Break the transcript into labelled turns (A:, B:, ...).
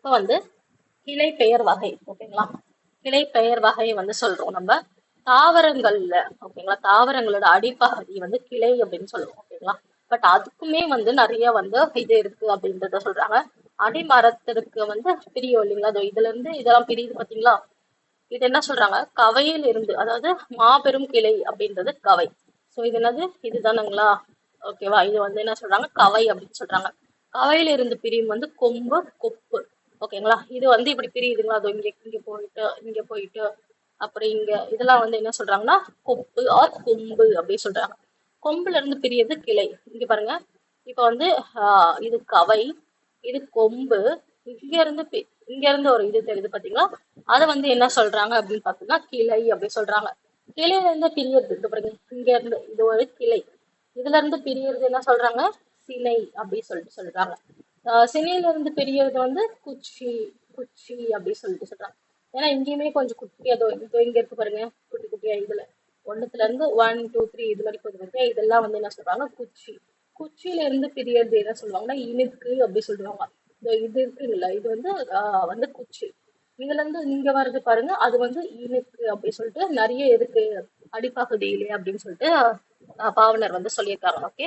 A: இப்போ வந்து கிளை பெயர் வகை. ஓகேங்களா? கிளை பெயர் வகை வந்து சொல்றோம் நம்ம தாவரங்கள்ல. ஓகேங்களா? தாவரங்களோட அடிப்பகுதி வந்து கிளை அப்படின்னு சொல்லுவோம். ஓகேங்களா? பட் அதுக்குமே வந்து நிறைய வந்து இது இருக்கு அப்படின்றத சொல்றாங்க. அடிமரத்திற்கு வந்து பிரியும் இல்லைங்களா? அதோ இதுல இருந்து இதெல்லாம் பிரியுது பாத்தீங்களா? இது என்ன சொல்றாங்க, கவையில் இருந்து, அதாவது மாபெரும் கிளை அப்படின்றது கவை. சோ இது என்னது, இதுதானுங்களா? ஓகேவா? இது வந்து என்ன சொல்றாங்க, கவை அப்படின்னு சொல்றாங்க. கவையில இருந்து பிரியும் வந்து கொம்பு, கொப்பு. ஓகேங்களா? இது வந்து இப்படி பிரியுதுங்களா, அது இங்க இங்க போயிட்டு இங்க போயிட்டு அப்படி இங்க இதெல்லாம் வந்து என்ன சொல்றாங்கன்னா கொப்பு ஆர் கொம்பு அப்படின்னு சொல்றாங்க. கொம்புல இருந்து பிரியது கிளை. இங்க பாருங்க, இப்ப வந்து இது கவை, இது கொம்பு, இங்க இருந்து இங்க இருந்து ஒரு இது தெரியுது பாத்தீங்களா, அதை வந்து என்ன சொல்றாங்க அப்படின்னு பாத்தீங்கன்னா கிளை அப்படி சொல்றாங்க. கிளையில இருந்து பிரியறது இது பாருங்க, இங்க இருந்து இது ஒரு கிளை, இதுல இருந்து பிரியறது என்ன சொல்றாங்க, சினை அப்படி சொல்லிட்டு சொல்றாங்க. சினையில இருந்து பிரியறது வந்து குச்சி, குச்சி அப்படி சொல்லிட்டு சொல்றாங்க. ஏன்னா இங்கேயுமே கொஞ்சம் குட்டியா இதோ இங்க இருக்கு பாருங்க, குட்டி குட்டியா இதுல ஒண்ணுத்துல இருந்து 1 2 3 இது மாதிரி கொஞ்சம் குட்டியா இதெல்லாம் வந்து என்ன சொல்றாங்க, குச்சி. குச்சியில இருந்து பிரியறது என்ன சொல்லுவாங்கன்னா இனுக்கு அப்படி சொல்லுவாங்க. இது இருக்குல்ல, இது வந்து வந்து குச்சி. இதுல இருந்து இங்க வர்றது பாருங்க, அது வந்து இனுக்கு அப்படி சொல்லிட்டு நிறைய இருக்கு அடிப்பகுதியிலே அப்படின்னு சொல்லிட்டு பாவனர் வந்து சொல்லியிருக்காங்க. ஓகே.